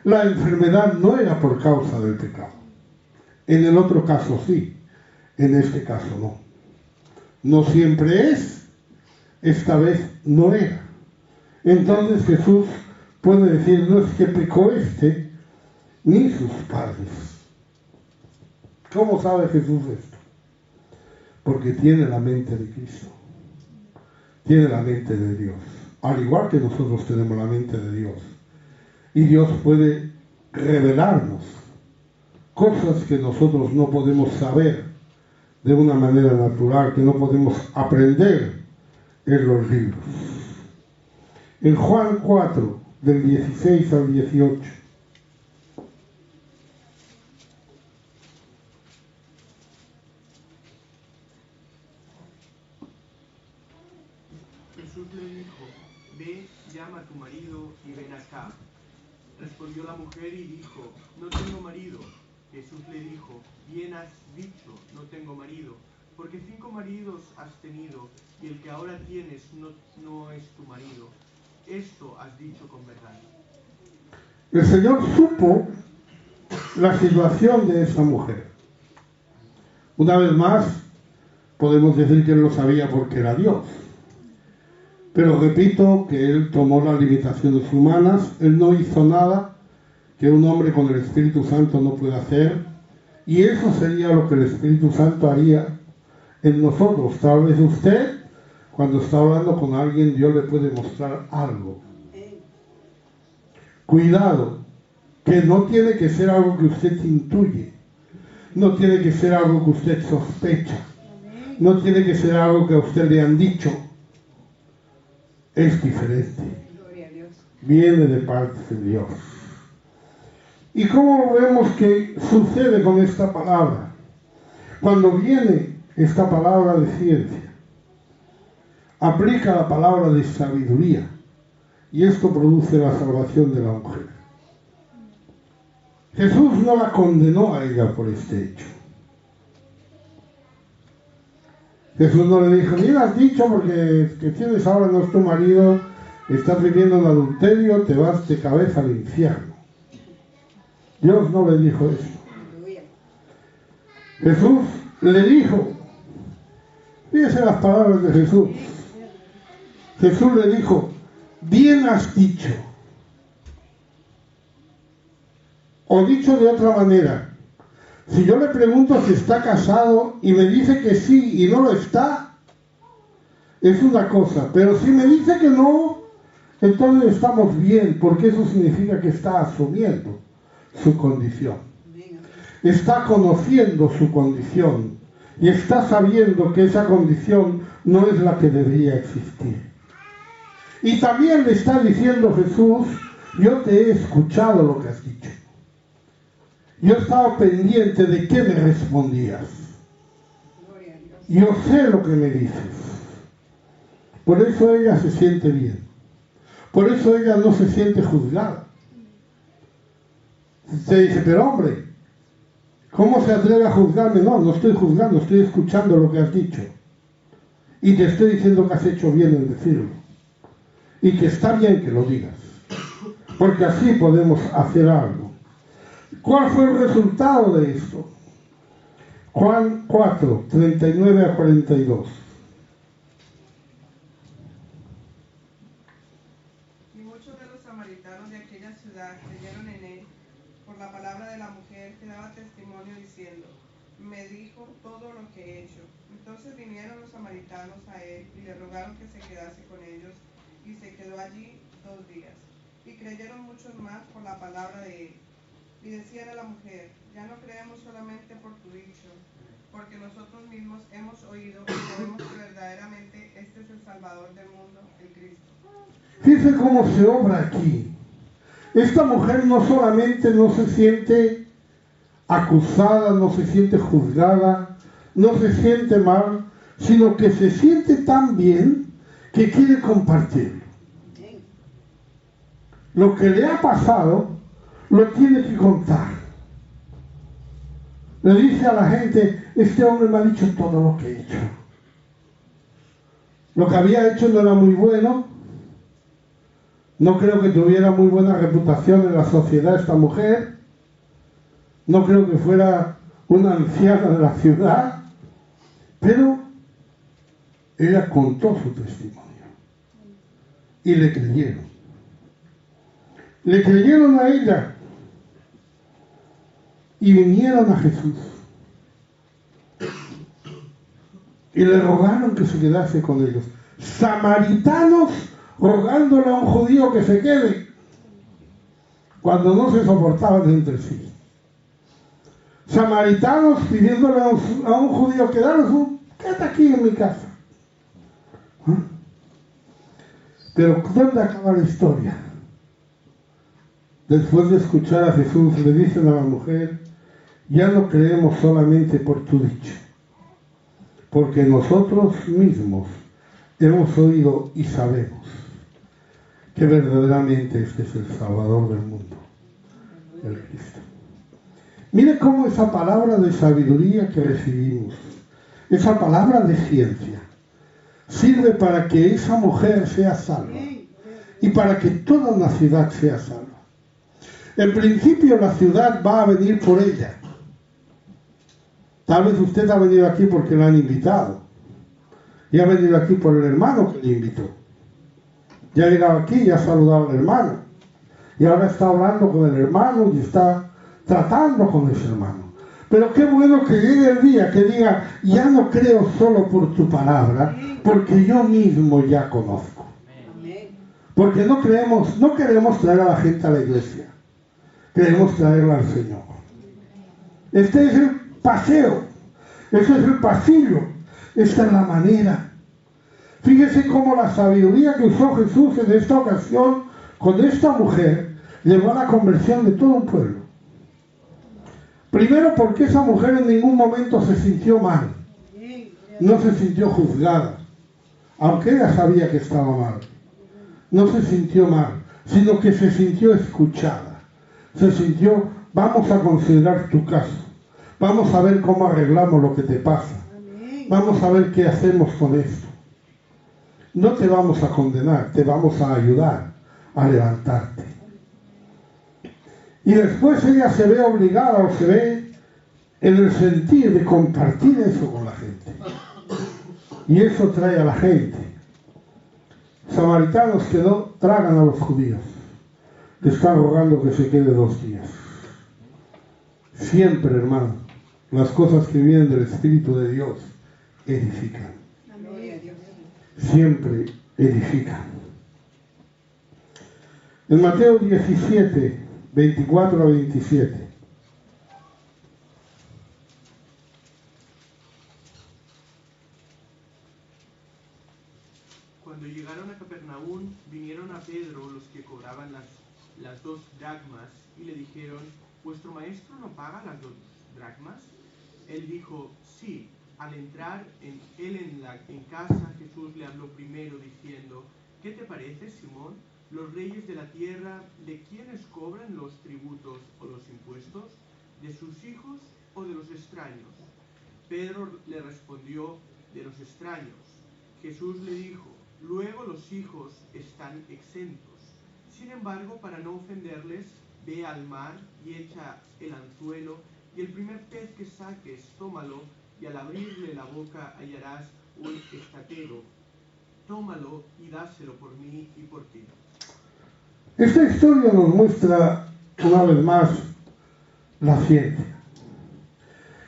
la enfermedad no era por causa del pecado. En el otro caso sí, en este caso no. No siempre es, esta vez no era. Entonces Jesús puede decir, no es que pecó este ni sus padres. ¿Cómo sabe Jesús esto? Porque tiene la mente de Cristo, tiene la mente de Dios, al igual que nosotros tenemos la mente de Dios. Y Dios puede revelarnos cosas que nosotros no podemos saber de una manera natural, que no podemos aprender en los libros. En Juan 4, del 16 al 18. Jesús le dijo, ve, llama a tu marido y ven acá. Respondió la mujer y dijo, no tengo marido. Jesús le dijo, bien has dicho, no tengo marido, porque 5 maridos has tenido y el que ahora tienes no es tu marido. Esto has dicho con verdad. El Señor supo la situación de esa mujer. Una vez más, podemos decir que Él lo sabía porque era Dios. Pero repito que Él tomó las limitaciones humanas, Él no hizo nada que un hombre con el Espíritu Santo no puede hacer, y eso sería lo que el Espíritu Santo haría en nosotros. Tal vez usted, cuando está hablando con alguien, Dios le puede mostrar algo. Cuidado, que no tiene que ser algo que usted intuye, no tiene que ser algo que usted sospecha, no tiene que ser algo que a usted le han dicho. es diferente. Viene de parte de Dios. ¿Y cómo vemos que sucede con esta palabra? Cuando viene esta palabra de ciencia, aplica la palabra de sabiduría, y esto produce la salvación de la mujer. Jesús no la condenó a ella por este hecho. Jesús no le dijo, mira, has dicho porque que tienes ahora no es tu marido, estás viviendo en adulterio, te vas de cabeza al infierno. Dios no le dijo eso. Jesús le dijo, fíjense las palabras de Jesús. Jesús le dijo, bien has dicho. O dicho de otra manera, si yo le pregunto si está casado y me dice que sí y no lo está, es una cosa. Pero si me dice que no, entonces estamos bien, porque eso significa que está asumiendo su condición. Está conociendo su condición y está sabiendo que esa condición no es la que debería existir. Y también le está diciendo Jesús, yo te he escuchado lo que has dicho. Yo he estado pendiente de qué me respondías. Yo sé lo que me dices. Por eso ella se siente bien. Por eso ella no se siente juzgada. Se dice, pero hombre, ¿cómo se atreve a juzgarme? No, no estoy juzgando, estoy escuchando lo que has dicho. Y te estoy diciendo que has hecho bien en decirlo. Y que está bien que lo digas. Porque así podemos hacer algo. ¿Cuál fue el resultado de esto? Juan 4, 39 a 42. Y muchos de los samaritanos de aquella ciudad creyeron en él por la palabra de la mujer que daba testimonio diciendo, me dijo todo lo que he hecho. Entonces vinieron los samaritanos a él y le rogaron que se quedase con ellos, y se quedó allí 2 días. Y creyeron muchos más por la palabra de él. Y decían a la mujer, ya no creemos solamente por tu dicho, porque nosotros mismos hemos oído y sabemos que verdaderamente este es el Salvador del mundo, el Cristo. Fíjense cómo se obra aquí. Esta mujer no solamente no se siente acusada, no se siente juzgada, no se siente mal, sino que se siente tan bien que quiere compartirlo. Lo que le ha pasado lo tiene que contar. Le dice a la gente, este hombre me ha dicho todo lo que he hecho. Lo que había hecho no era muy bueno. No creo que tuviera muy buena reputación en la sociedad esta mujer. No creo que fuera una anciana de la ciudad. Pero ella contó su testimonio. Y le creyeron. Le creyeron a ella. Y vinieron a Jesús. Y le rogaron que se quedase con ellos. Samaritanos rogándole a un judío que se quede, cuando no se soportaban entre sí. Samaritanos pidiéndole a un judío quédate aquí en mi casa. ¿Ah? Pero ¿dónde acaba la historia? Después de escuchar a Jesús, le dicen a la mujer, ya no creemos solamente por tu dicho, porque nosotros mismos hemos oído y sabemos que verdaderamente este es el Salvador del mundo, el Cristo. Mire cómo esa palabra de sabiduría que recibimos, esa palabra de ciencia, sirve para que esa mujer sea salva y para que toda una ciudad sea salva. En principio la ciudad va a venir por ella. Tal vez usted ha venido aquí porque la han invitado. Y ha venido aquí por el hermano que le invitó. Ya ha llegado aquí y ha saludado al hermano. Y ahora está hablando con el hermano y está tratando con ese hermano. Pero qué bueno que llegue el día que diga, ya no creo solo por tu palabra, porque yo mismo ya conozco. Porque no queremos traer a la gente a la iglesia. Queremos traerla al Señor. Este es el paseo. Ese es el pasillo. Esta es la manera. Fíjese cómo la sabiduría que usó Jesús en esta ocasión con esta mujer llevó a la conversión de todo un pueblo. Primero porque esa mujer en ningún momento se sintió mal, no se sintió juzgada, aunque ella sabía que estaba mal. No se sintió mal, sino que se sintió escuchada. Se sintió, vamos a considerar tu caso, vamos a ver cómo arreglamos lo que te pasa, vamos a ver qué hacemos con esto. No te vamos a condenar, te vamos a ayudar a levantarte. Y después ella se ve obligada o se ve en el sentir de compartir eso con la gente. Y eso trae a la gente. Samaritanos que no tragan a los judíos, le están rogando que se quede 2 días. Siempre, hermano, las cosas que vienen del Espíritu de Dios edifican. Siempre edifican. En Mateo 17, 24 a 27. Cuando llegaron a Capernaum, vinieron a Pedro los que cobraban las 2 dracmas y le dijeron, ¿vuestro maestro no paga las 2 dracmas? Él dijo, sí. Al entrar en casa, Jesús le habló primero diciendo, ¿qué te parece, Simón? ¿Los reyes de la tierra, de quiénes cobran los tributos o los impuestos? ¿De sus hijos o de los extraños? Pedro le respondió, de los extraños. Jesús le dijo, luego los hijos están exentos. Sin embargo, para no ofenderles, ve al mar y echa el anzuelo, y el primer pez que saques, tómalo, y al abrirle la boca hallarás un estatero. Tómalo y dáselo por mí y por ti. Esta historia nos muestra una vez más la ciencia.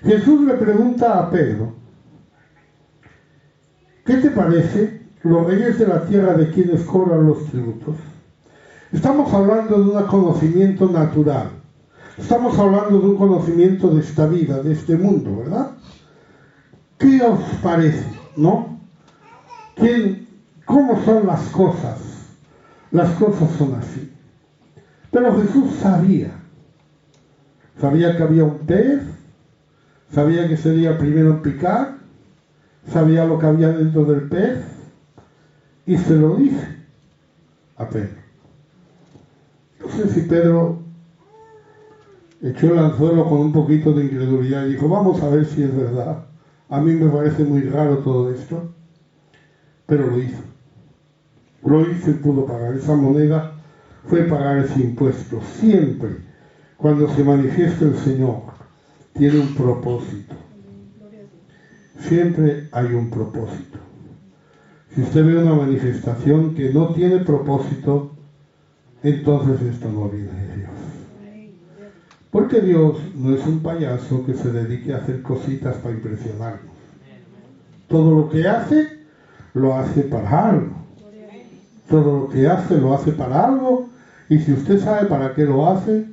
Jesús le pregunta a Pedro, ¿qué te parece los reyes de la tierra de quienes cobran los tributos? Estamos hablando de un conocimiento natural. Estamos hablando de un conocimiento de esta vida, de este mundo, ¿verdad? ¿Qué os parece? ¿No? ¿Cómo son las cosas? Las cosas son así. Pero Jesús sabía que había un pez, sabía que sería el primero en picar, sabía lo que había dentro del pez, y se lo dice a Pedro. No sé si Pedro echó el anzuelo con un poquito de incredulidad y dijo, vamos a ver si es verdad. A mí me parece muy raro todo esto, pero lo hizo. Lo hizo y pudo pagar. Esa moneda fue pagar ese impuesto. Siempre, cuando se manifiesta el Señor, tiene un propósito. Siempre hay un propósito. Si usted ve una manifestación que no tiene propósito, entonces esto no viene de Dios. Porque Dios no es un payaso que se dedique a hacer cositas para impresionarnos. Todo lo que hace, lo hace para algo. Todo lo que hace, lo hace para algo. Y si usted sabe para qué lo hace,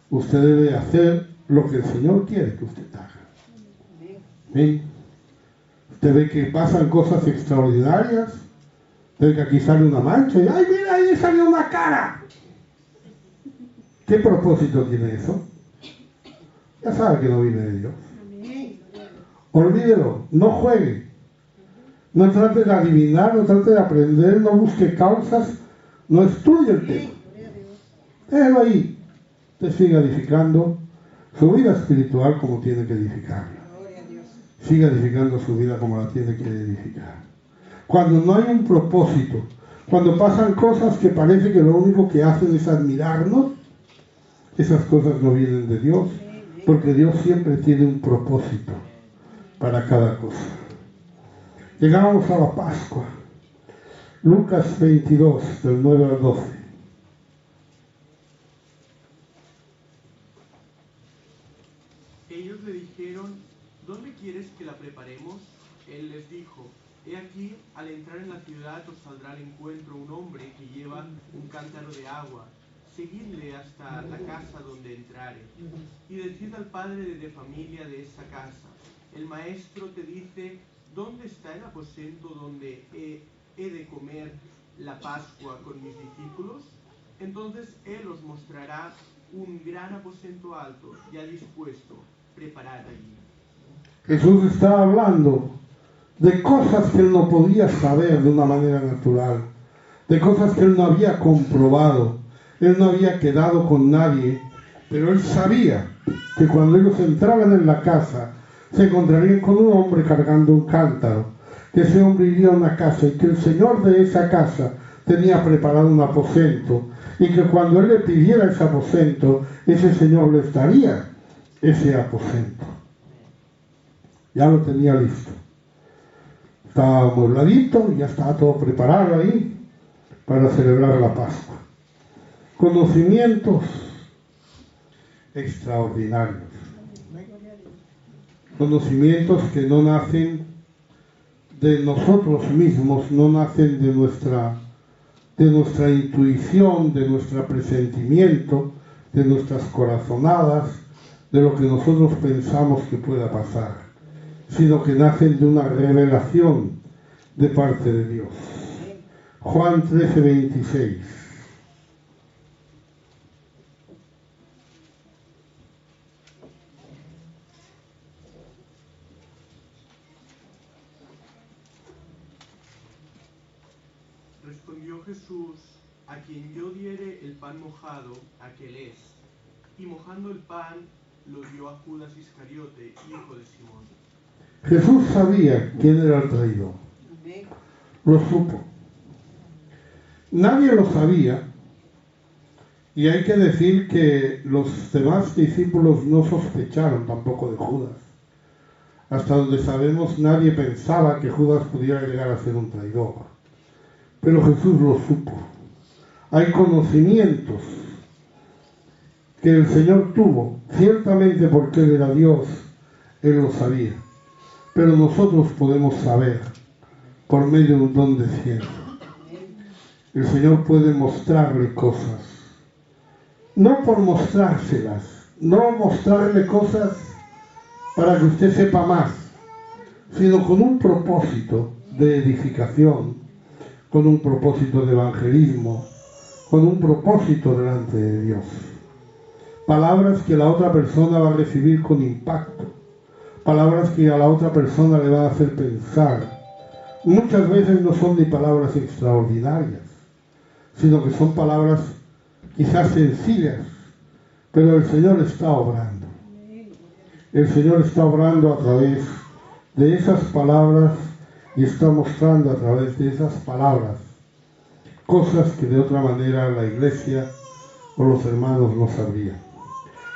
usted debe hacer lo que el Señor quiere que usted haga. ¿Sí? Usted ve que pasan cosas extraordinarias. Ve que aquí sale una mancha y ¡ay, mira, ahí salió una cara! ¿Qué propósito tiene eso? Ya sabe que no viene de Dios. Olvídelo, no juegue. No trate de adivinar, no trate de aprender, no busque causas, no estudie el tema. Déjelo ahí. Usted siga edificando su vida espiritual como tiene que edificarla. Siga edificando su vida como la tiene que edificar. Cuando no hay un propósito, cuando pasan cosas que parece que lo único que hacen es admirarnos, esas cosas no vienen de Dios, porque Dios siempre tiene un propósito para cada cosa. Llegamos a la Pascua. Lucas 22, del 9 al 12. Ellos le dijeron, ¿dónde quieres que la preparemos? Él les dijo, he aquí, al entrar en la ciudad os saldrá al encuentro un hombre que lleva un cántaro de agua. Seguidle hasta la casa donde entrare, y decid al padre de familia de esa casa, el maestro te dice, ¿dónde está el aposento donde he he de comer la Pascua con mis discípulos? Entonces Él os mostrará un gran aposento alto, ya dispuesto, preparad allí. Jesús está hablando de cosas que él no podía saber de una manera natural, de cosas que él no había comprobado, él no había quedado con nadie, pero él sabía que cuando ellos entraban en la casa se encontrarían con un hombre cargando un cántaro, que ese hombre iría a una casa y que el señor de esa casa tenía preparado un aposento y que cuando él le pidiera ese aposento, ese señor le daría ese aposento. Ya lo tenía listo. Estaba amuebladito, ya estaba todo preparado ahí para celebrar la Pascua. Conocimientos extraordinarios. Conocimientos que no nacen de nosotros mismos, no nacen de nuestra intuición, de nuestro presentimiento, de nuestras corazonadas, de lo que nosotros pensamos que pueda pasar, sino que nacen de una revelación de parte de Dios. Juan 13:26. Respondió Jesús: a quien yo diere el pan mojado, aquel es. Y mojando el pan, lo dio a Judas Iscariote, hijo de Simón. Jesús sabía quién era el traidor. Lo supo. Nadie lo sabía. Y hay que decir que los demás discípulos no sospecharon tampoco de Judas. Hasta donde sabemos, nadie pensaba que Judas pudiera llegar a ser un traidor. Pero Jesús lo supo. Hay conocimientos que el Señor tuvo, ciertamente porque Él era Dios, Él lo sabía. Pero nosotros podemos saber por medio de un don de ciencia. El Señor puede mostrarle cosas, no por mostrárselas, no mostrarle cosas para que usted sepa más, sino con un propósito de edificación, con un propósito de evangelismo, con un propósito delante de Dios. Palabras que la otra persona va a recibir con impacto, palabras que a la otra persona le van a hacer pensar. Muchas veces no son ni palabras extraordinarias, sino que son palabras quizás sencillas, pero el Señor está obrando. El Señor está obrando a través de esas palabras y está mostrando a través de esas palabras cosas que de otra manera la Iglesia o los hermanos no sabrían.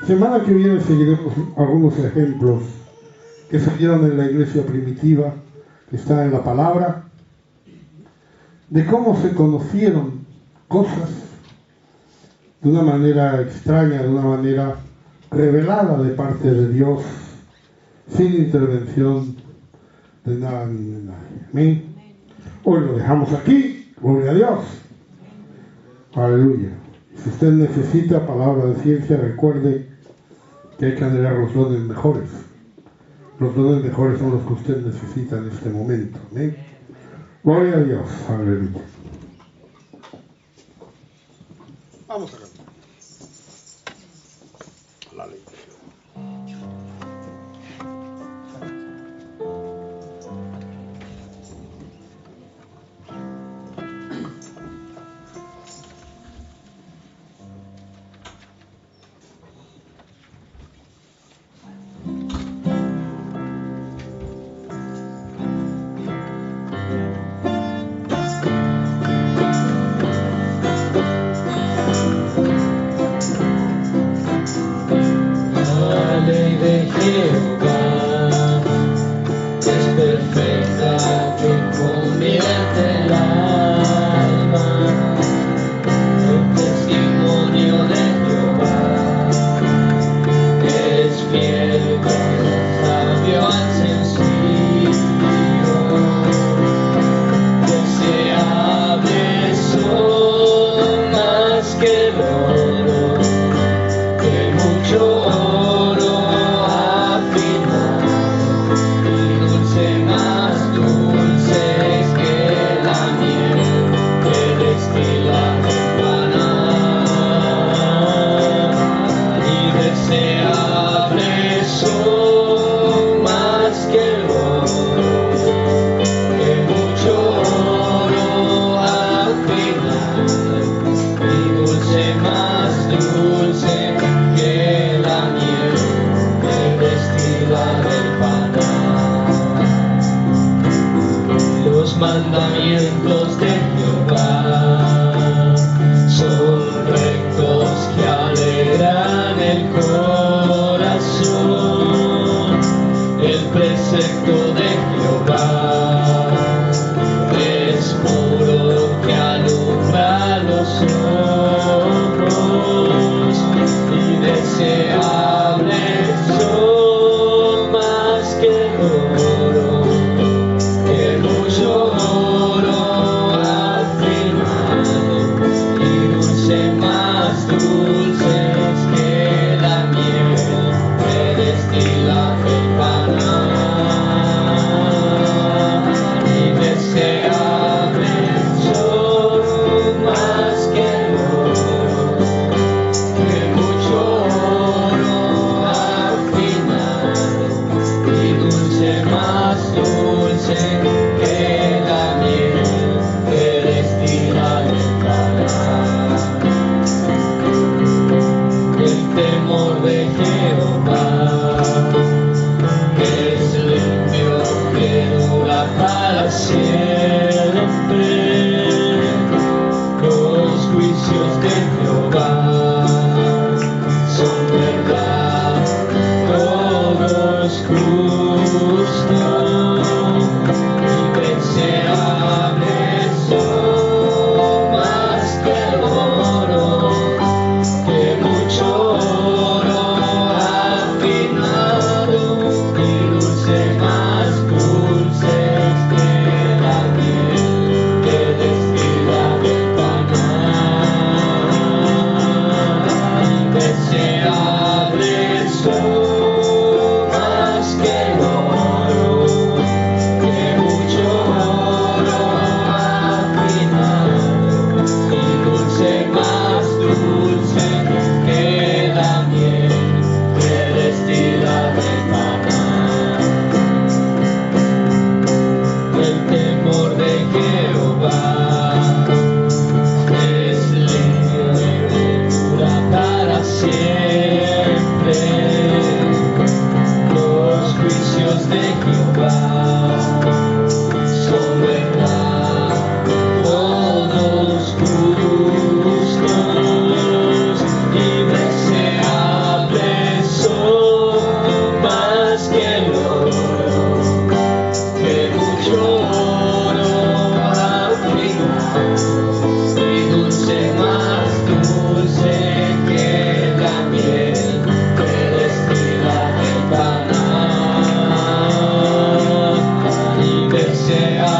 Semana que viene seguiremos algunos ejemplos que se dieron en la Iglesia primitiva, que están en la palabra, de cómo se conocieron cosas de una manera extraña, de una manera revelada de parte de Dios, sin intervención de nada ni de nadie. Amén. Hoy lo dejamos aquí, gloria a Dios. Aleluya. Si usted necesita palabra de ciencia, recuerde que hay que anhelar los dones mejores. Los dones mejores son los que usted necesita en este momento. Amén. Gloria a Dios. Aleluya. Vamos a cantar. La ley. mandamientos de Jehová son rectos que alegran el corazón. El precepto de Jehová es puro que alumbra los ojos, y deseables son más que el oro, que mucho oro afinado, y dulce más dulces que la miel que destila el Canaán. Y deseables son más que el oro, que mucho oro afinado, y dulce más dulce que la miel que destila el Canaán. El temor de Jehová es limpio que dura para siempre. Los juicios de Jehová son verdad, todos justos, y deseables son más que el oro, que mucho oro afinado, y dulce más dulces que la miel que destila del Canaán. Y deseables son más que el oro, que mucho oro afinado, y dulce más dulce que la miel que destila del Canaán. El temor de Jehová es limpio y dura para siempre. Los juicios de Jehová son verdad, todos justos, y deseables son más que el oro, que mucho oro afinado, y dulce más dulce que la miel que destila del Canaán. Y desea